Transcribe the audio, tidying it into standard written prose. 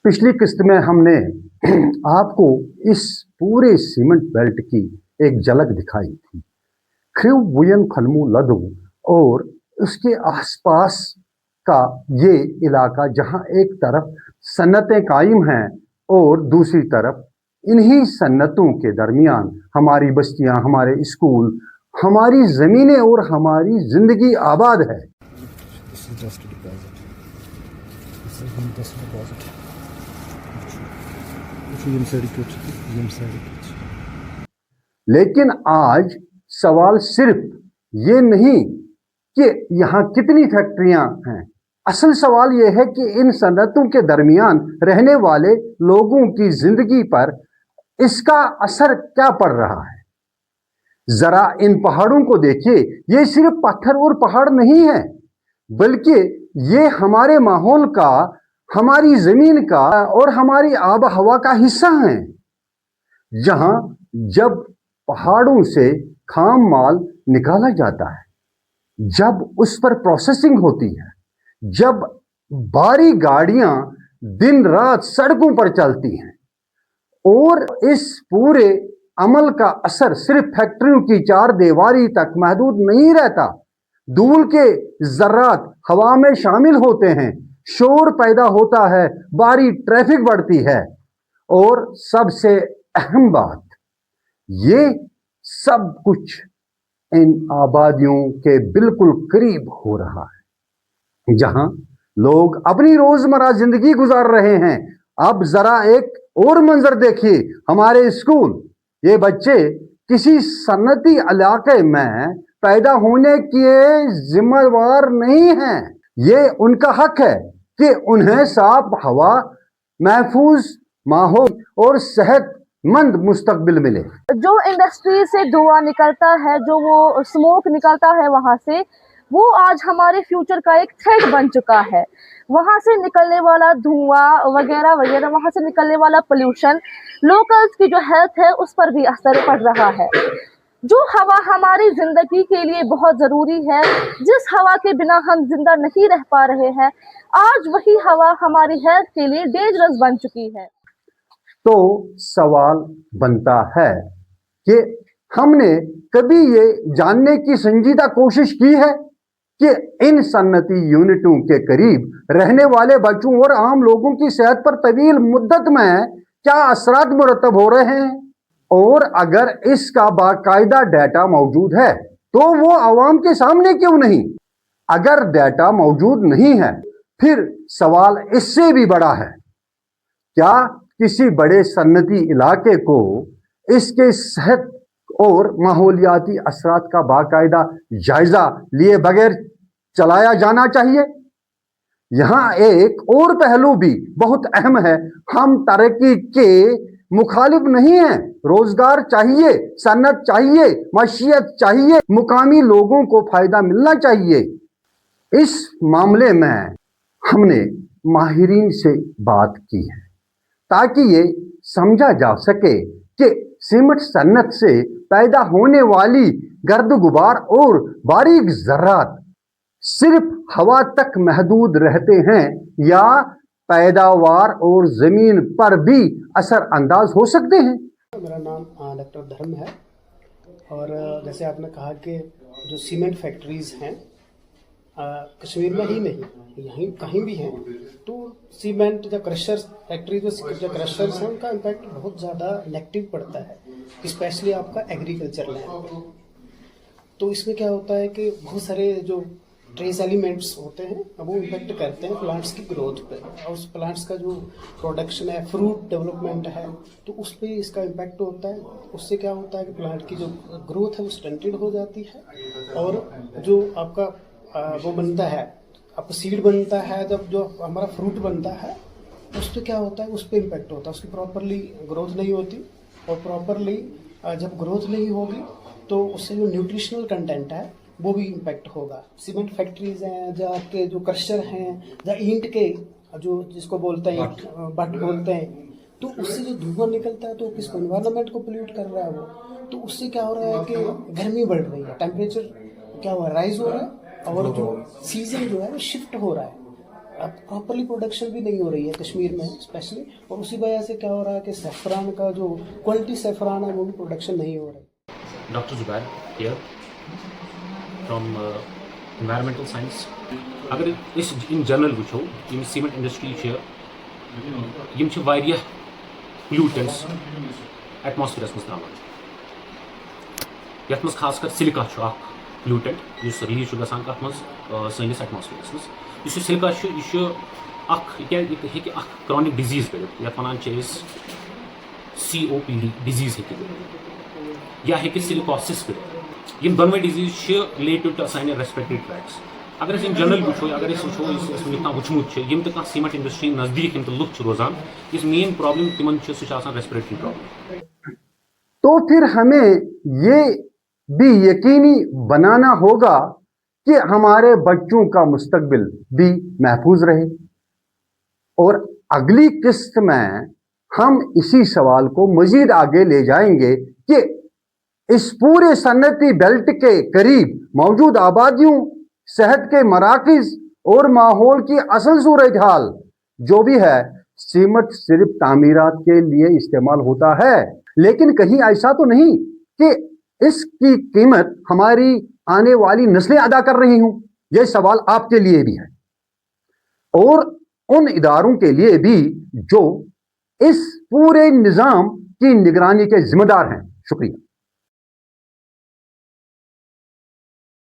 पिछली किस्त में हमने आपको इस पूरे सीमेंट बेल्ट की एक झलक दिखाई थी। खिव बुयन खलमू लदू और उसके आसपास का ये इलाका जहां एक तरफ सन्नतें कायम हैं और दूसरी तरफ इन्हीं सन्नतों के दरमियान हमारी बस्तियां, हमारे स्कूल, हमारी ज़मीनें और हमारी ज़िंदगी आबाद है। लेकिन आज सवाल सिर्फ ये नहीं कि यहाँ कितनी फैक्ट्रियां हैं, असल सवाल ये है कि इन सनतों के दरमियान रहने वाले लोगों की जिंदगी पर इसका असर क्या पड़ रहा है। जरा इन पहाड़ों को देखिए, ये सिर्फ पत्थर और पहाड़ नहीं है, बल्कि ये हमारे माहौल का, हमारी जमीन का और हमारी आब हवा का हिस्सा हैं। जहां जब पहाड़ों से खाम माल निकाला जाता है, जब उस पर प्रोसेसिंग होती है, जब भारी गाड़ियां दिन रात सड़कों पर चलती हैं और इस पूरे अमल का असर सिर्फ फैक्ट्रियों की चार दीवारी तक महदूद नहीं रहता। धूल के जर्रात हवा में शामिल होते हैं, शोर पैदा होता है, भारी ट्रैफिक बढ़ती है और सबसे अहम बात, ये सब कुछ इन आबादियों के बिल्कुल करीब हो रहा है जहां लोग अपनी रोजमर्रा जिंदगी गुजार रहे हैं। अब जरा एक और मंजर देखिए, हमारे स्कूल, ये बच्चे किसी सन्नती इलाके में पैदा होने के जिम्मेवार नहीं हैं। ये उनका हक है कि उन्हें साफ हवा, महफूज माहौल और सेहतमंद मुस्तकबिल मिले। जो इंडस्ट्री से धुआं निकलता है, जो वो स्मोक निकलता है वहां से, वो आज हमारे फ्यूचर का एक थ्रेट बन चुका है। वहां से निकलने वाला धुआं वगैरह वगैरह, वहां से निकलने वाला पोल्यूशन लोकल्स की जो हेल्थ है उस पर भी असर पड़ रहा है। जो हवा हमारी जिंदगी के लिए बहुत जरूरी है, जिस हवा के बिना हम जिंदा नहीं रह पा रहे हैं, आज वही हवा हमारी हेल्थ के लिए डेंजरस बन चुकी है। तो सवाल बनता है कि हमने कभी ये जानने की संजीदा कोशिश की है कि इन सन्नती यूनिटों के करीब रहने वाले बच्चों और आम लोगों की सेहत पर तवील मुद्दत में क्या असरात मुरतब हो रहे हैं, और अगर इसका बाकायदा डाटा मौजूद है तो वो आवाम के सामने क्यों नहीं। अगर डाटा मौजूद नहीं है, फिर सवाल इससे भी बड़ा है, क्या किसी बड़े सन्नती इलाके को इसके सेहत और माहौलियाती असरात का बाकायदा जायजा लिए बगैर चलाया जाना चाहिए। यहां एक और पहलू भी बहुत अहम है, हम तरक्की के मुखालिफ नहीं हैं। रोजगार चाहिए, सन्नत चाहिए, मशीयत चाहिए, मुकामी लोगों को फायदा मिलना चाहिए। इस मामले में हमने माहिरीन से बात की है ताकि ये समझा जा सके कि सीमेंट सन्नत से पैदा होने वाली गर्द गुबार और बारीक जर्रात सिर्फ हवा तक महदूद रहते हैं या पैदावार और जमीन पर भी असर अंदाज हो सकते हैं। मेरा नाम डॉक्टर धर्म है, और जैसे आपने कहा कि जो सीमेंट फैक्ट्रीज हैं कश्मीर में ही नहीं, यहीं कहीं भी हैं, तो सीमेंट या क्रशर्स फैक्ट्री जो क्रशर्स हैं उनका इम्पैक्ट बहुत ज़्यादा नेगेटिव पड़ता है, स्पेशली आपका एग्रीकल्चर लैंड। तो इसमें क्या होता है कि बहुत सारे जो ट्रेस एलिमेंट्स होते हैं वो इम्पेक्ट करते हैं प्लांट्स की ग्रोथ पे, और उस प्लांट्स का जो प्रोडक्शन है, फ्रूट डेवलपमेंट है, तो उस पर इसका इम्पैक्ट होता है। उससे क्या होता है कि प्लांट की जो ग्रोथ है वो स्टंटेड हो जाती है, और जो आपका वो बनता है, आपका सीड बनता है, जब जो हमारा फ्रूट बनता है उस पर क्या होता है, उस पर इम्पैक्ट होता है, उसकी प्रॉपरली ग्रोथ नहीं होती, और प्रॉपरली जब ग्रोथ नहीं होगी तो उससे जो न्यूट्रिशनल कंटेंट है वो भी इम्पैक्ट होगा। सीमेंट फैक्ट्रीज हैं, जो आपके जो क्रशर हैं, या ईंट के जो जिसको बोलते हैं बट बोलते हैं, तो उससे जो धुआं निकलता है तो किसको, एनवायरनमेंट को पोल्यूट कर रहा है वो। तो उससे क्या हो रहा है कि गर्मी बढ़ रही है, टेम्परेचर क्या हुआ, राइज हो रहा है, और जो सीजन जो है वो शिफ्ट हो रहा है। अब प्रॉपरली प्रोडक्शन भी नहीं हो रही है कश्मीर में स्पेशली, और उसी वजह से क्या हो रहा है कि सेफ्रान का जो क्वालिटी सेफ्रान है वो भी प्रोडक्शन नहीं हो रहा है। Doctor Zubair here from environmental science. अगर इस इन जनरल वुचो यम सीमेंट इंडस्ट्री यम छ वारिया पोल्यूटेंट्स एटमॉस्फेयरस मज त्रावान, यथ मज खास कर सिलिका छ अख पोल्यूटेंट युस रिलीज छ गसान कथ मज सैनिस एटमॉस्फेयरस मज। युस सिलिका छ यह छ अख हेकि अख क्रॉनिक डिजीज करित यथ वनान छ अस COPD डिजीज हेकि करित या हेकि सिलिकोसिस करित। यम दोनों डिजीज छ related to sign respiratory tracts. अगर इन जनरल वुचो अगर वो वुचमुत यम तो सीमेंट इंडस्ट्री नजदीक यम लुक रोजान इस मेन प्रॉब्लम तिमन रेस्पिरेटरी प्रॉब्लम। तो फिर हमें ये भी यकीनी बनाना होगा कि हमारे बच्चों का मुस्तकबिल भी महफूज रहे। और अगली किस्त में हम इसी सवाल को मजीद आगे ले जाएंगे कि इस पूरे सनती बेल्ट के करीब मौजूद आबादियों, सेहत के मराकज और माहौल की असल सूरत हाल जो भी है, सीमेंट सिर्फ तामीरात के लिए इस्तेमाल होता है, लेकिन कहीं ऐसा तो नहीं कि इसकी कीमत हमारी आने वाली नस्लें अदा कर रही हूं। यह सवाल आपके लिए भी है और उन इदारों के लिए भी जो इस पूरे निजाम की निगरानी के जिम्मेदार हैं। शुक्रिया।